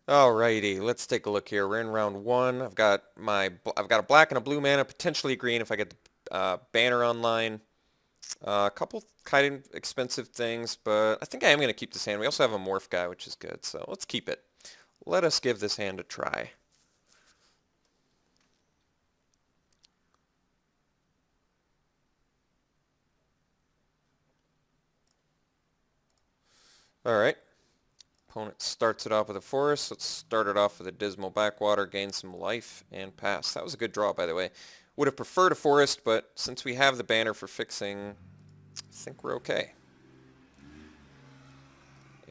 Alrighty, let's take a look here. We're in round one. I've got a black and a blue mana, potentially a green if I get the banner online. A couple kind of expensive things, but I think I am going to keep this hand. We also have a morph guy, which is good, so let's keep it. Let us give this hand a try. Alright, opponent starts it off with a forest. Let's start it off with a dismal backwater, gain some life, and pass. That was a good draw, by the way. Would have preferred a forest, but since we have the banner for fixing, I think we're okay.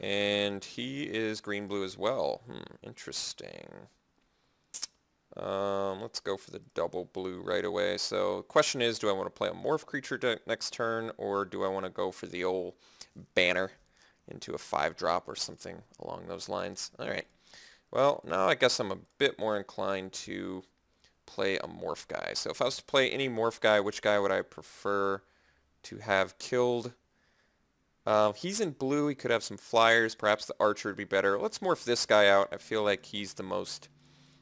And he is green-blue as well. Interesting. Let's go for the double blue right away. So the question is, do I want to play a morph creature next turn, or do I want to go for the old banner into a 5-drop or something along those lines? Alright. Well, now I guess I'm a bit more inclined to play a morph guy. So if I was to play any morph guy, which guy would I prefer to have killed? He's in blue. He could have some flyers. Perhaps the archer would be better. Let's morph this guy out. I feel like he's the most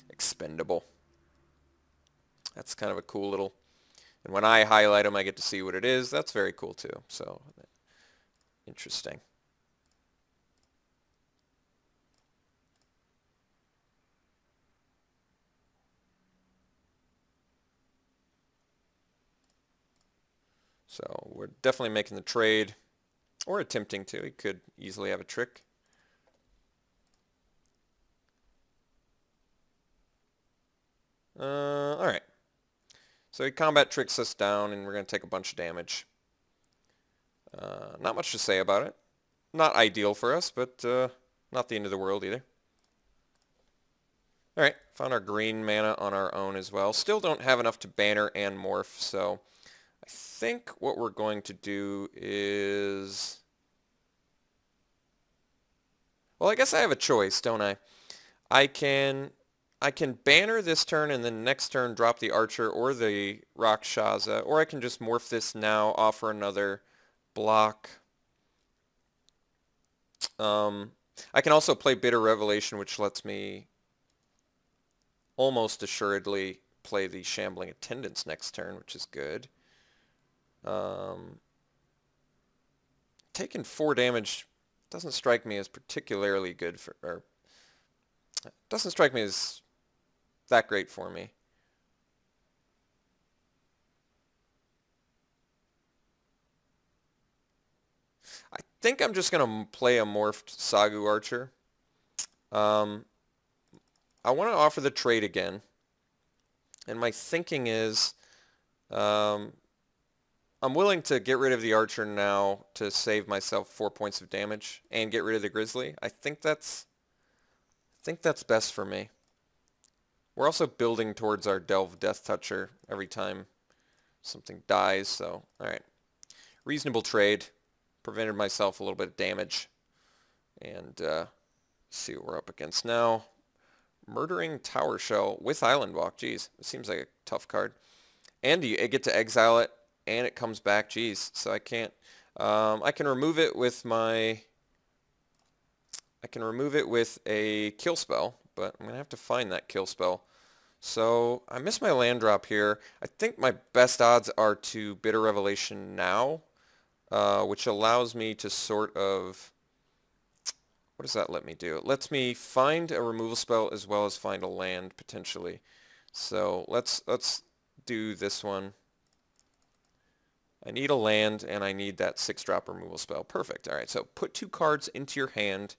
expendable. That's kind of a cool little... And when I highlight him, I get to see what it is. That's very cool too. So, interesting. So we're definitely making the trade, or attempting to. He could easily have a trick. Alright. So he combat tricks us down, and we're going to take a bunch of damage. Not much to say about it. Not ideal for us, but not the end of the world either. Alright, found our green mana on our own as well. Still don't have enough to banner and morph, so I think what we're going to do is... Well, I guess I have a choice, don't I? I can banner this turn and then next turn drop the archer or the Rakshasa, or I can just morph this now, offer another block. I can also play Bitter Revelation, which lets me almost assuredly play the Shambling Attendants next turn, which is good. Taking 4 damage doesn't strike me as particularly good for, or doesn't strike me as that great for me. I think I'm just going to play a morphed Sagu Archer. I want to offer the trade again. And my thinking is I'm willing to get rid of the Archer now to save myself 4 points of damage and get rid of the Grizzly. I think that's best for me. We're also building towards our Delve Death Toucher every time something dies, so alright. Reasonable trade. Prevented myself a little bit of damage. And see what we're up against now. Murdering Tower Shell with Island Walk. Jeez, it seems like a tough card. And you get to exile it, and it comes back. Jeez, so I can't... I can remove it with my... I can remove it with a kill spell, but I'm going to have to find that kill spell. So I missed my land drop here. I think my best odds are to Bitter Revelation now, which allows me to sort of... What does that let me do? It lets me find a removal spell as well as find a land, potentially. So let's do this one. I need a land, and I need that 6-drop removal spell. Perfect. All right, so put 2 cards into your hand.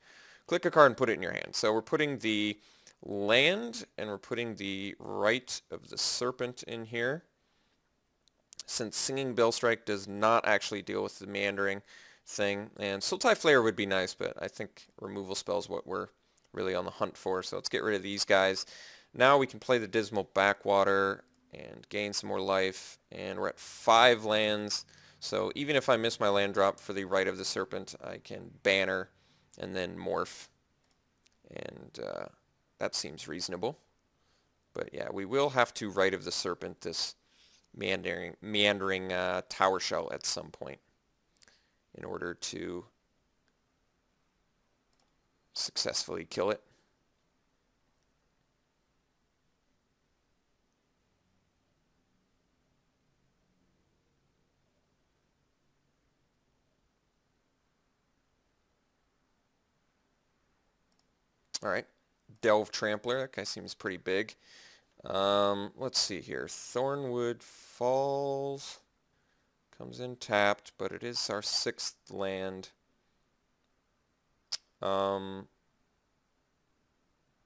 Click a card and put it in your hand. So we're putting the land, and we're putting the Rite of the Serpent in here. Since Singing Bellstrike does not actually deal with the meandering thing, and Sultai Flare would be nice, but I think removal spell is what we're really on the hunt for, so let's get rid of these guys. Now we can play the Dismal Backwater and gain some more life, and we're at 5 lands, so even if I miss my land drop for the Rite of the Serpent, I can banner and then morph, and that seems reasonable. But yeah, we will have to Rite of the Serpent this meandering Tower Shell at some point in order to successfully kill it. Alright. Delve Trampler. That guy seems pretty big. Let's see here. Thornwood Falls comes in tapped, but it is our 6th land.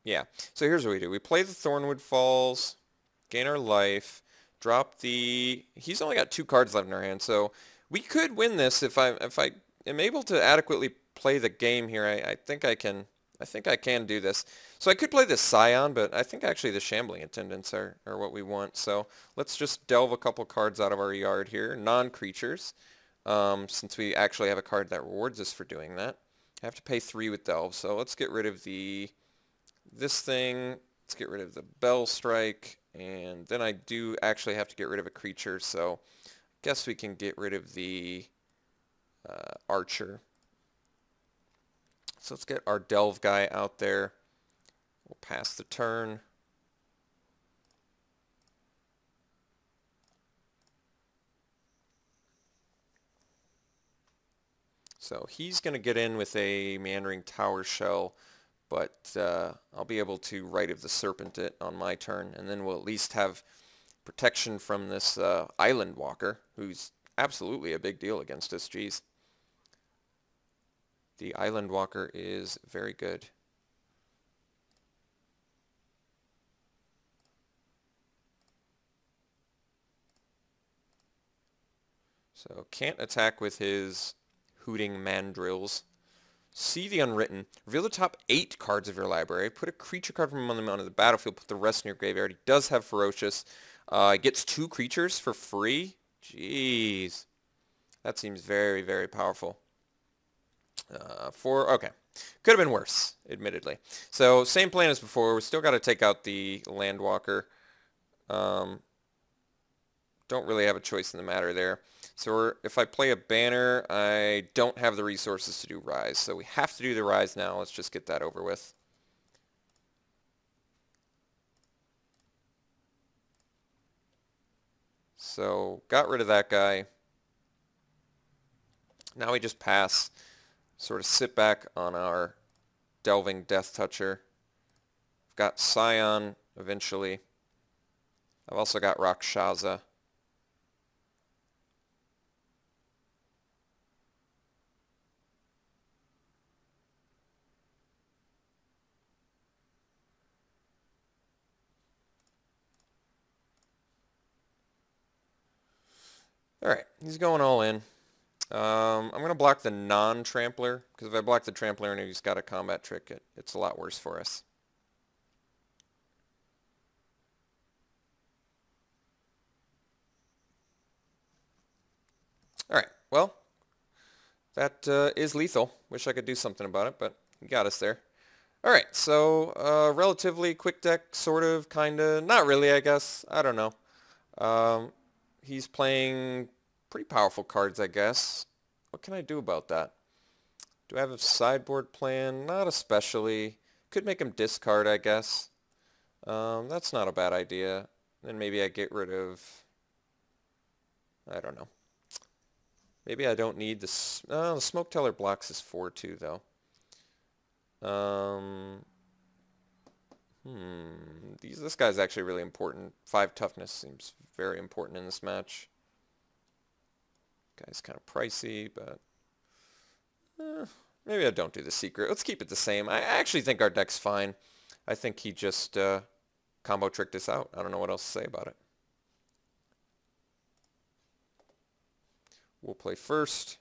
Yeah. So here's what we do. We play the Thornwood Falls, gain our life, drop the... He's only got 2 cards left in our hand, so we could win this if I am able to adequately play the game here. I think I can do this. So I could play this Scion, but I think actually the Shambling Attendants are what we want. So let's just delve a couple cards out of our yard here, non-creatures, since we actually have a card that rewards us for doing that. I have to pay 3 with delve, so let's get rid of this thing. Let's get rid of the Bell Strike, and then I do actually have to get rid of a creature, so I guess we can get rid of the Archer. So let's get our Delve guy out there. We'll pass the turn. So he's going to get in with a Meandering Tower Shell, but I'll be able to Rite of the Serpent it on my turn, and then we'll at least have protection from this Island Walker, who's absolutely a big deal against us. Geez. The Island Walker is very good. So can't attack with his Hooting Mandrills. See the Unwritten. Reveal the top 8 cards of your library. Put a creature card from them onto the battlefield. Put the rest in your graveyard. He does have Ferocious. He gets 2 creatures for free. Jeez. That seems very, very powerful. Okay. Could have been worse, admittedly. So same plan as before. We still got to take out the Landwalker. Don't really have a choice in the matter there. So if I play a Banner, I don't have the resources to do Rise. So we have to do the Rise now. Let's just get that over with. So got rid of that guy. Now we just pass. Sort of sit back on our Delving Death Toucher. I've got Scion eventually. I've also got Rakshasa. Alright, he's going all in. I'm going to block the non-trampler, because if I block the trampler and he's got a combat trick, it's a lot worse for us. Alright, well, that is lethal. Wish I could do something about it, but he got us there. Alright, so relatively quick deck, sort of, kind of, not really, I guess. I don't know. He's playing pretty powerful cards, I guess. What can I do about that? Do I have a sideboard plan? Not especially. Could make him discard, I guess. That's not a bad idea. Then maybe I get rid of... I don't know. Maybe I don't need this. The Smoke Teller blocks is 4-2, though. This guy's actually really important. 5 toughness seems very important in this match. Guy's kind of pricey, but maybe I don't do the secret. Let's keep it the same. I actually think our deck's fine. I think he just combo tricked us out. I don't know what else to say about it. We'll play first.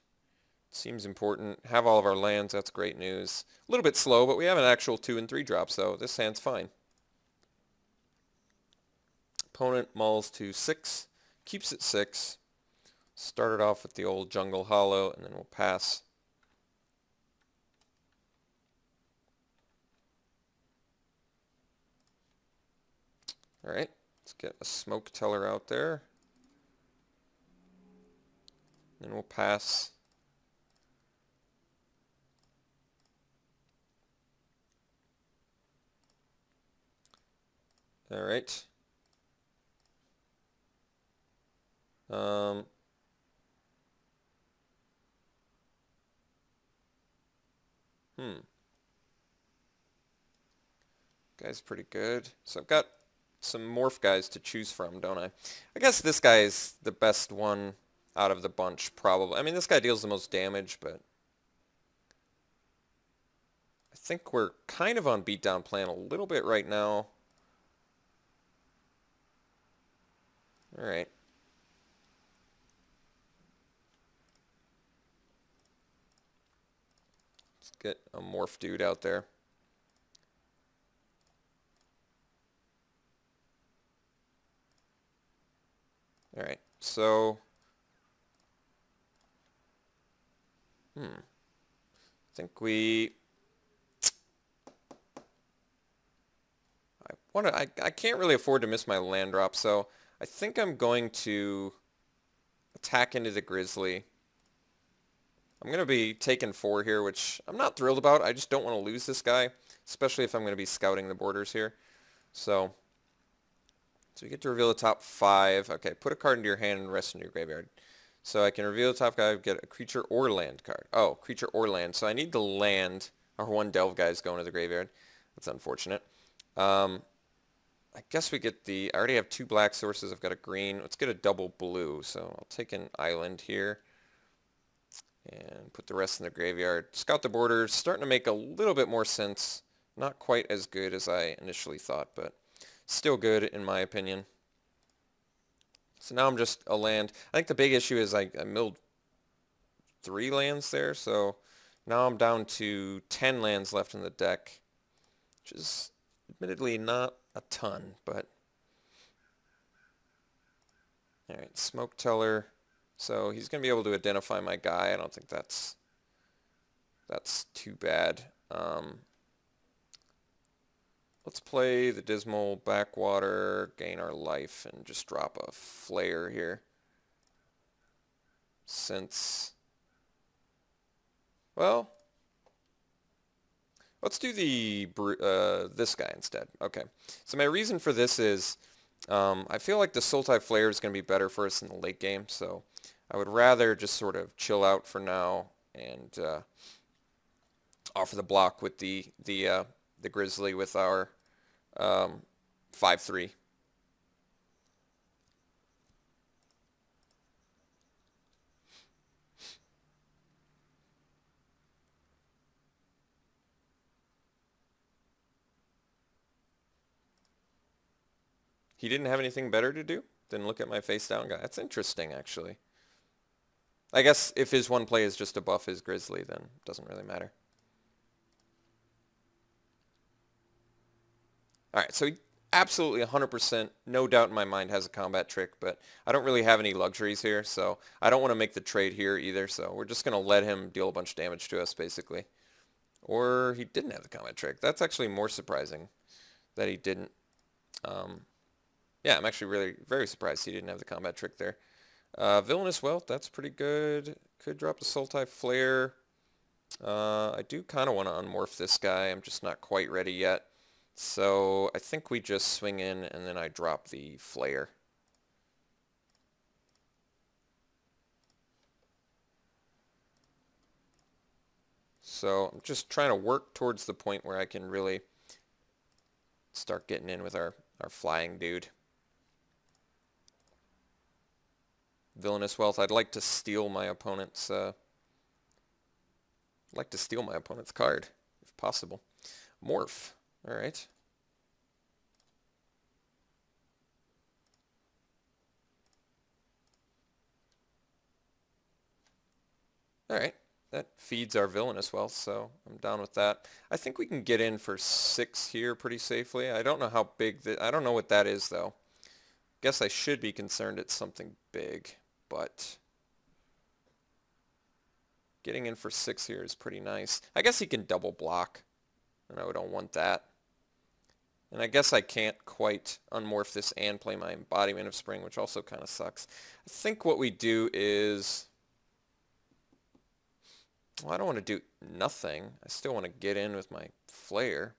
Seems important. Have all of our lands. That's great news. A little bit slow, but we have an actual 2 and 3 drop, so this hand's fine. Opponent mulls to 6. Keeps it 6. Started off with the old Jungle Hollow, and then we'll pass. Alright, let's get a Smoke Teller out there. Then we'll pass. Alright. Guy's pretty good. So I've got some morph guys to choose from, don't I? I guess this guy is the best one out of the bunch, probably. I mean, this guy deals the most damage, but I think we're kind of on beatdown plan a little bit right now. Alright. Let's get a morph dude out there. Alright, so... I think we... I can't really afford to miss my land drop, so I think I'm going to attack into the Grizzly. I'm going to be taking 4 here, which I'm not thrilled about. I just don't want to lose this guy, especially if I'm going to be scouting the borders here. So we get to reveal the top 5. Okay, put a card into your hand and rest in your graveyard. So I can reveal the top guy, get a creature or land card. Oh, creature or land. So I need the land. Our 1 delve guy is going to the graveyard. That's unfortunate. I guess we get the... I already have 2 black sources. I've got a green. Let's get a double blue. So I'll take an island here and put the rest in the graveyard. Scout the borders. Starting to make a little bit more sense. Not quite as good as I initially thought, but still good in my opinion. So now I'm just a land. I think the big issue is I milled 3 lands there, so now I'm down to 10 lands left in the deck, which is admittedly not a ton, but... Alright, Smoke Teller. So he's going to be able to identify my guy. I don't think that's too bad. Let's play the Dismal Backwater, gain our life, and just drop a Flare here. Since... Well... Let's do the this guy instead. Okay. So my reason for this is I feel like the Sultai Flare is going to be better for us in the late game, so I would rather just sort of chill out for now and offer the block with the Grizzly with our 5/3. He didn't have anything better to do than look at my face down guy. That's interesting, actually. I guess if his one play is just to buff his Grizzly, then it doesn't really matter. Alright, so he absolutely 100%, no doubt in my mind, has a combat trick, but I don't really have any luxuries here, so I don't want to make the trade here either, so we're just going to let him deal a bunch of damage to us, basically. Or he didn't have the combat trick. That's actually more surprising that he didn't. Yeah, I'm actually really very surprised he didn't have the combat trick there. Villainous Wealth, that's pretty good. Could drop the Sultai Flare. I do kind of want to unmorph this guy. I'm just not quite ready yet. So I think we just swing in and then I drop the Flare. So I'm just trying to work towards the point where I can really start getting in with our flying dude. Villainous Wealth. I'd like to steal my opponent's card, if possible. Morph. Alright. Alright. That feeds our Villainous Wealth, so I'm down with that. I think we can get in for 6 here pretty safely. I don't know how big I don't know what that is, though. Guess I should be concerned it's something big, but getting in for 6 here is pretty nice. I guess he can double block, and I don't want that. And I guess I can't quite unmorph this and play my Embodiment of Spring, which also kind of sucks. I think what we do is... Well, I don't want to do nothing. I still want to get in with my Flare.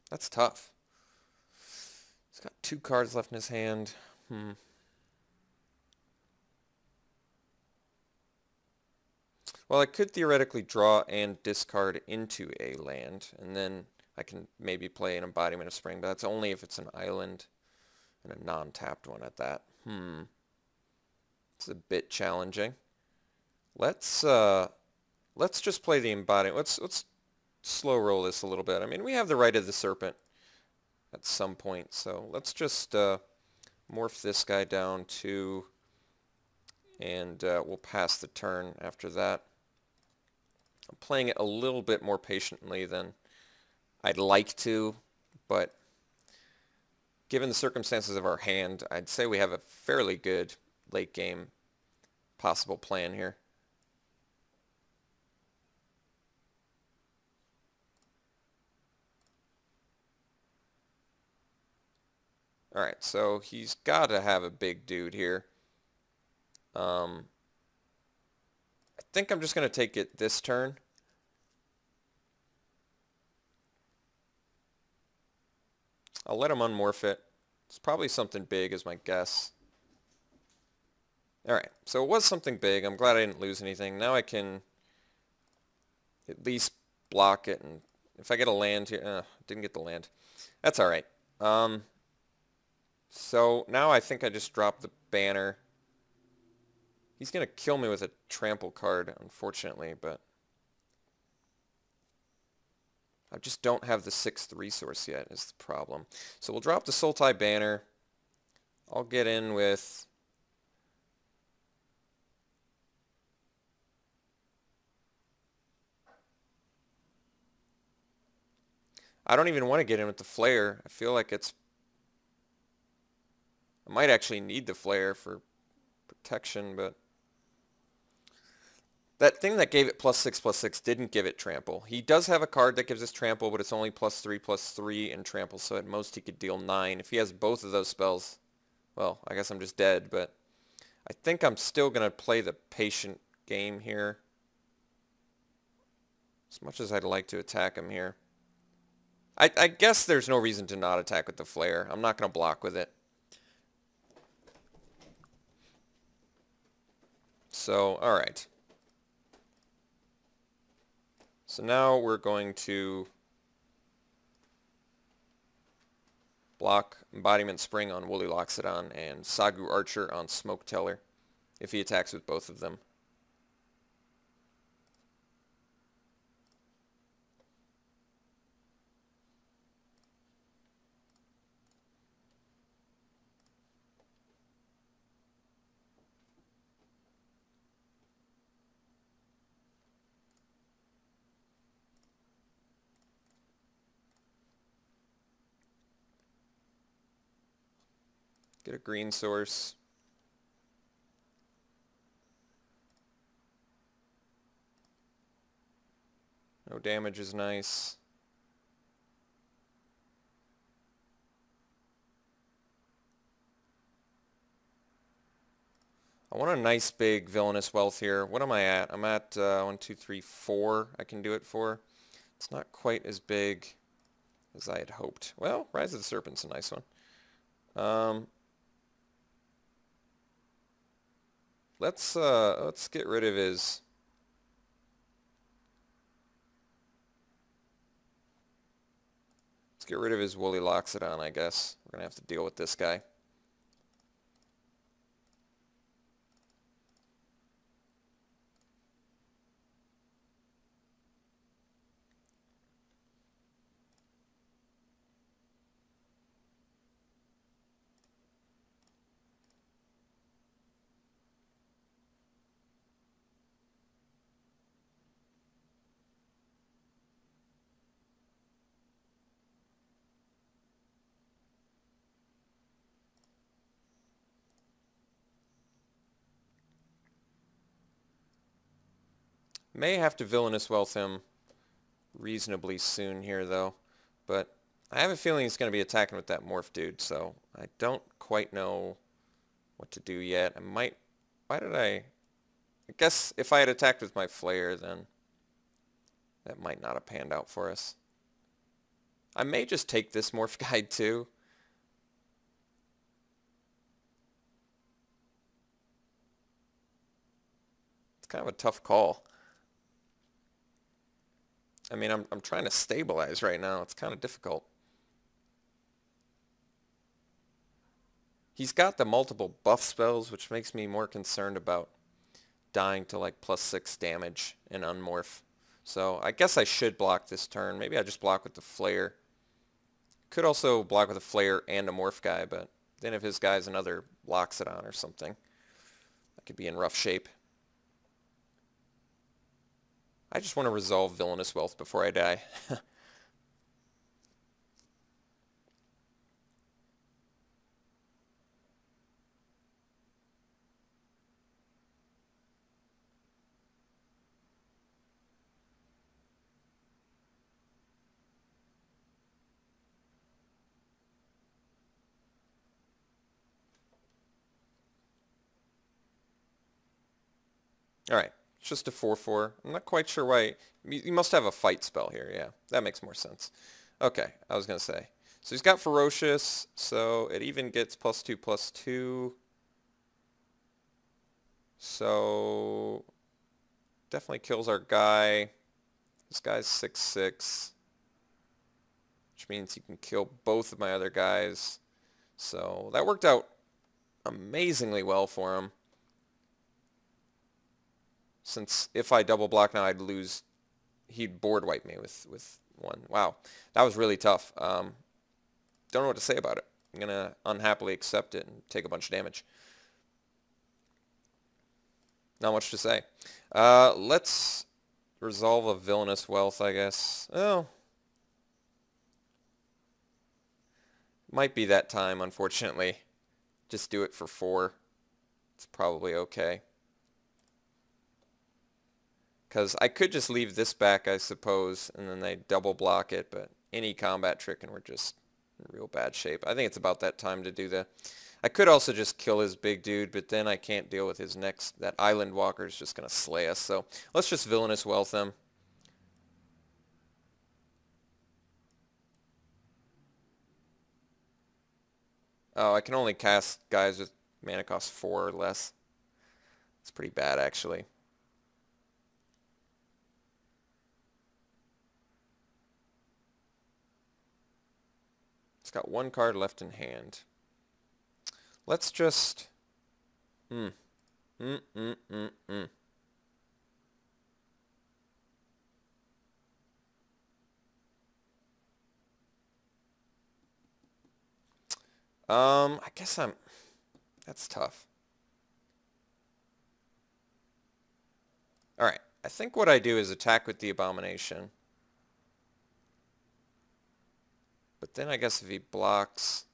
That's tough. He's got 2 cards left in his hand. Well, I could theoretically draw and discard into a land, and then I can maybe play an Embodiment of Spring, but that's only if it's an island and a non-tapped one at that. It's a bit challenging. Let's just play the Embodiment. Let's slow roll this a little bit. I mean, we have the Right of the Serpent at some point, so let's just morph this guy down to, and we'll pass the turn after that. I'm playing it a little bit more patiently than I'd like to, but given the circumstances of our hand, I'd say we have a fairly good late game possible plan here. Alright, so he's got to have a big dude here. I think I'm just going to take it this turn. I'll let him unmorph it. It's probably something big is my guess. Alright, so it was something big. I'm glad I didn't lose anything. Now I can at least block it, and if I get a land here, didn't get the land. That's alright. So now I think I just dropped the banner. He's going to kill me with a trample card, unfortunately, but I just don't have the 6th resource yet is the problem. So we'll drop the Sultai banner. I'll get in with I don't even want to get in with the flare. I feel like I might actually need the flare for protection, but that thing that gave it +6/+6 didn't give it trample. He does have a card that gives us trample, but it's only +3/+3 in trample, so at most he could deal 9. If he has both of those spells, well, I guess I'm just dead, but I think I'm still going to play the patient game here. As much as I'd like to attack him here. I guess there's no reason to not attack with the flare. I'm not going to block with it. So, alright. So now we're going to block Embodiment Spring on Woolly Loxodon and Sagu Archer on Smoke Teller if he attacks with both of them. Get a green source. No damage is nice. I want a nice big Villainous Wealth here. What am I at? I'm at 1, 2, 3, 4 I can do it for. It's not quite as big as I had hoped. Well, Rise of the Serpent's a nice one. Let's get rid of his. Let's get rid of his Woolly Loxodon, I guess. We're gonna have to deal with this guy. May have to Villainous Wealth him reasonably soon here, though. But I have a feeling he's going to be attacking with that Morph dude, so I don't quite know what to do yet. I might. Why did I guess if I had attacked with my Flare, then that might not have panned out for us. I may just take this Morph Guide, too. It's kind of a tough call. I mean, I'm trying to stabilize right now. It's kind of difficult. He's got the multiple buff spells, which makes me more concerned about dying to like +6 damage and unmorph. So I guess I should block this turn. Maybe I just block with the flare. Could also block with a flare and a morph guy, but then if his guy's another Loxodon or something, I could be in rough shape. I just want to resolve Villainous Wealth before I die. Alright, it's just a 4/4. I'm not quite sure why. You must have a fight spell here, yeah. That makes more sense. Okay, I was going to say. So he's got Ferocious, so it even gets +2/+2. So definitely kills our guy. This guy's 6/6, which means he can kill both of my other guys. So that worked out amazingly well for him. Since if I double block now, I'd lose. He'd board wipe me with one. Wow, that was really tough. Don't know what to say about it. I'm going to unhappily accept it and take a bunch of damage. Not much to say. Let's resolve a Villainous Wealth, I guess. Oh. Might be that time, unfortunately. Just do it for 4. It's probably okay. Because I could just leave this back, I suppose, and then they double block it, but any combat trick and we're just in real bad shape. I think it's about that time to do the... I could also just kill his big dude, but then I can't deal with his next... That Island Walker is just going to slay us, so let's just Villainous Wealth him. Oh, I can only cast guys with mana cost 4 or less. It's pretty bad, actually. It's got 1 card left in hand. Let's just... I guess I'm... That's tough. Alright, I think what I do is attack with the Abomination. But then I guess if he blocks,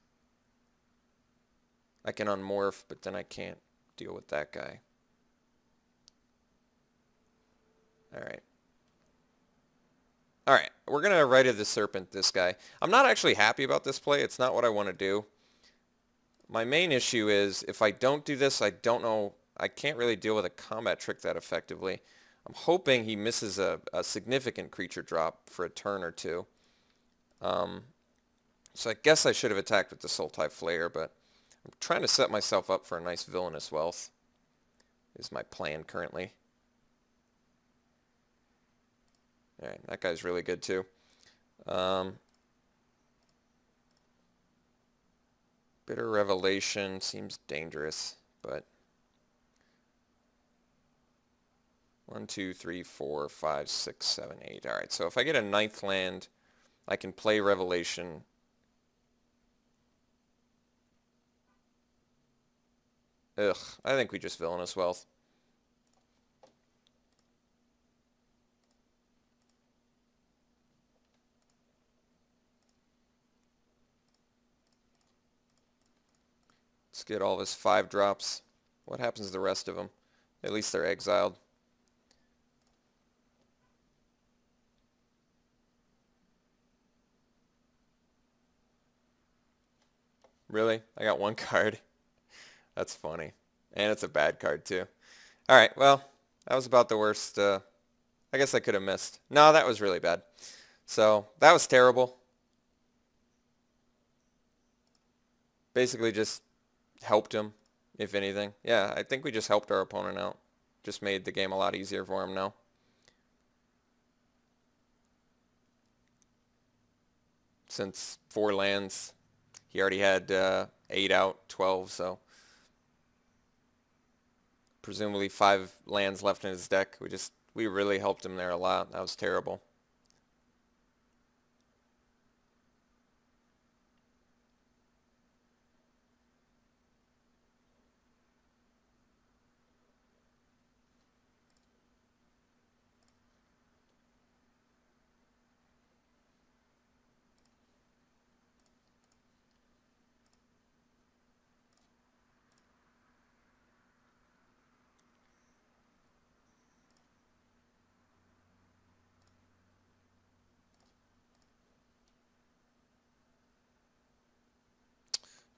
I can unmorph, but then I can't deal with that guy. Alright. Alright, we're going to Rite of the Serpent this guy. I'm not actually happy about this play. It's not what I want to do. My main issue is if I don't do this, I don't know. I can't really deal with a combat trick that effectively. I'm hoping he misses a significant creature drop for a turn or two. So I guess I should have attacked with the Sultai Flare, but I'm trying to set myself up for a nice Villainous Wealth is my plan currently. Alright, that guy's really good too. Bitter Revelation seems dangerous, but 1, 2, 3, 4, 5, 6, 7, 8. Alright, so if I get a 9th land, I can play Revelation. Ugh, I think we just Villainous Wealth. Let's get all of his 5 drops. What happens to the rest of them? At least they're exiled. Really? I got 1 card. That's funny. And it's a bad card too. Alright, well, that was about the worst. I guess I could have missed. No, that was really bad. So, that was terrible. Basically just helped him, if anything. Yeah, I think we just helped our opponent out. Just made the game a lot easier for him now. since 4 lands. He already had 8 out, 12, so presumably 5 lands left in his deck. We really helped him there a lot. That was terrible.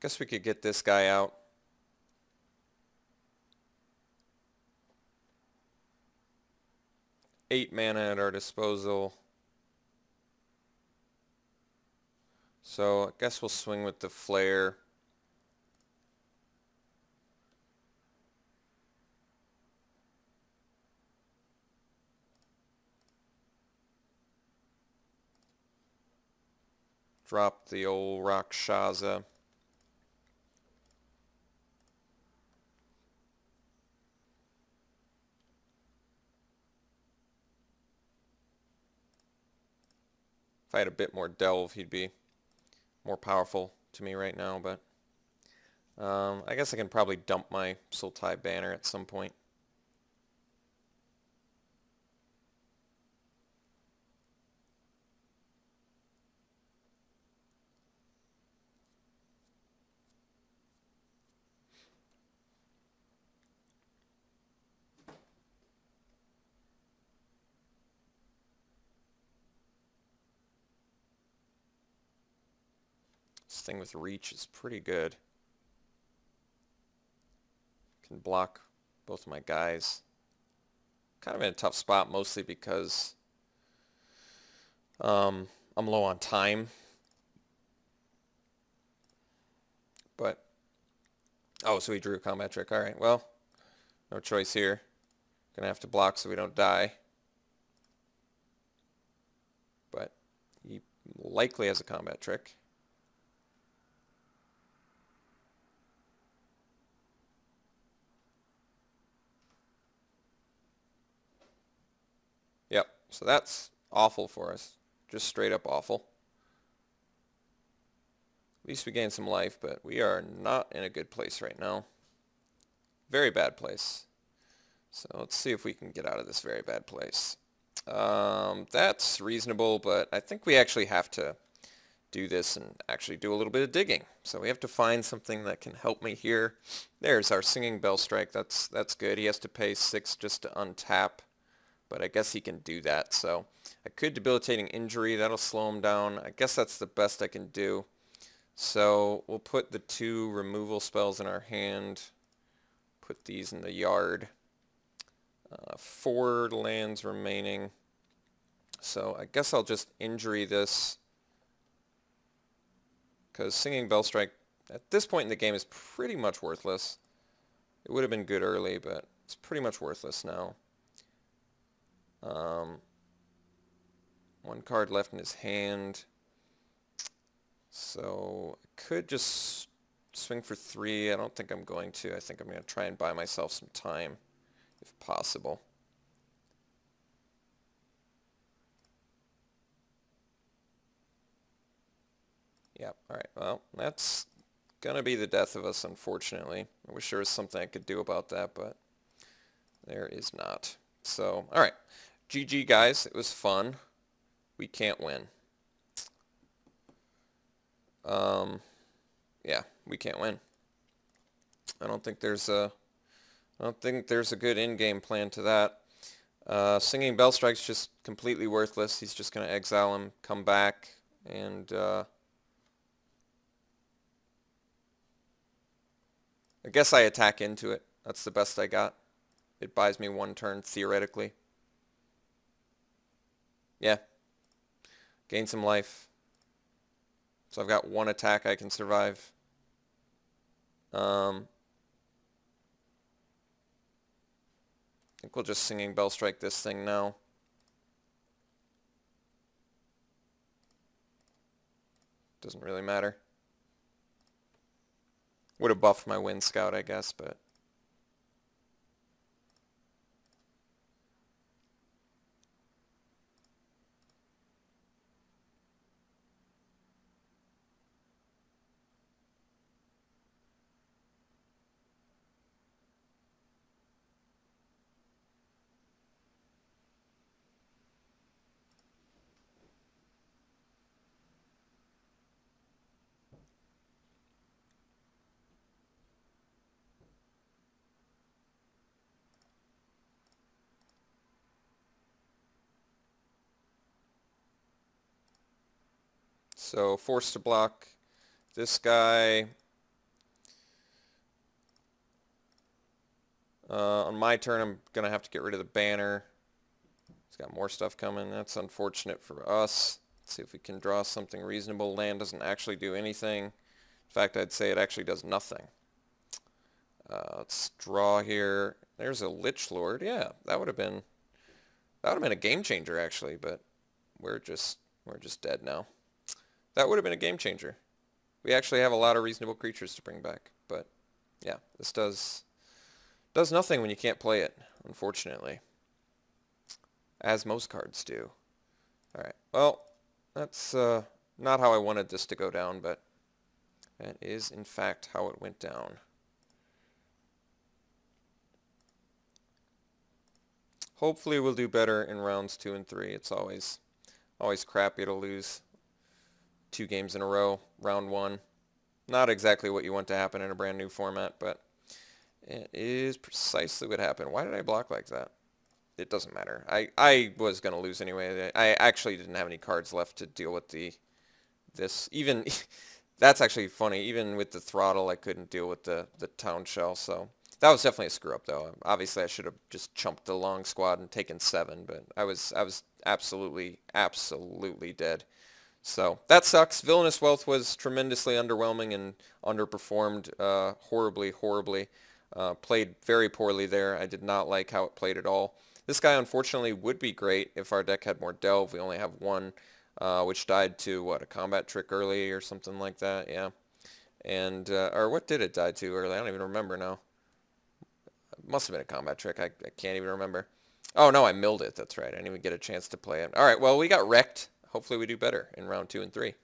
Guess we could get this guy out. Eight mana at our disposal. So I guess we'll swing with the flare. Drop the old Rakshasa. If I had a bit more delve, he'd be more powerful to me right now, but I guess I can probably dump my Sultai banner at some point. This thing with reach is pretty good. Can block both my guys. Kind of in a tough spot, mostly because I'm low on time. But, oh, so he drew a combat trick. Alright, well, no choice here. Gonna have to block so we don't die. But he likely has a combat trick. Yep, so that's awful for us. Just straight up awful. At least we gained some life, but we are not in a good place right now. Very bad place. So let's see if we can get out of this very bad place. That's reasonable, but I think we actually have to do this and actually do a little bit of digging. So we have to find something that can help me here. There's our Singing Bell Strike. That's good. He has to pay 6 just to untap, but I guess he can do that. So I could Debilitating Injury. That'll slow him down. I guess that's the best I can do. So we'll put the 2 removal spells in our hand. Put these in the yard. 4 lands remaining. So I guess I'll just injury this, because Singing Bell Strike at this point in the game is pretty much worthless. It would have been good early, but it's pretty much worthless now. 1 card left in his hand. So I could just swing for 3. I don't think I'm going to. I think I'm going to try and buy myself some time, if possible. Yep, alright, well, that's gonna be the death of us, unfortunately. I wish there was something I could do about that, but there is not. So, alright, GG guys, it was fun. We can't win. Yeah, we can't win. I don't think there's a good in-game plan to that. Singing Bell Strike's just completely worthless. He's just gonna exile him, come back, and I guess I attack into it. That's the best I got. It buys me 1 turn, theoretically. Yeah. Gain some life. So I've got 1 attack I can survive. I think we'll just Singing Bell Strike this thing now. Doesn't really matter. Would have buffed my Wind Scout, I guess, but... So, forced to block this guy. On my turn, I'm going to have to get rid of the banner. He's got more stuff coming. That's unfortunate for us. Let's see if we can draw something reasonable. Land doesn't actually do anything. In fact, I'd say it actually does nothing. Let's draw here. There's a Lich Lord. Yeah, that would have been a game changer actually, but we're just dead now. That would have been a game changer. We actually have a lot of reasonable creatures to bring back, but yeah, this does nothing when you can't play it, unfortunately. As most cards do. Alright, well, that's not how I wanted this to go down, but that is in fact how it went down. Hopefully we'll do better in rounds 2 and 3. It's always crappy to lose 2 games in a row, round 1. Not exactly what you want to happen in a brand new format, but it is precisely what happened. Why did I block like that? It doesn't matter. I was going to lose anyway. I actually didn't have any cards left to deal with this. Even, that's actually funny. Even with the throttle, I couldn't deal with the town shell, so... That was definitely a screw-up, though. Obviously, I should have just chumped the long squad and taken 7, but I was absolutely dead. So, that sucks. Villainous Wealth was tremendously underwhelming and underperformed horribly. Played very poorly there. I did not like how it played at all. This guy, unfortunately, would be great if our deck had more Delve. We only have 1, which died to, what, a combat trick early or something like that? Yeah. And, or what did it die to early? I don't even remember now. Must have been a combat trick. I can't even remember. Oh, no, I milled it. That's right. I didn't even get a chance to play it. All right, well, we got wrecked. Hopefully we do better in round 2 and 3.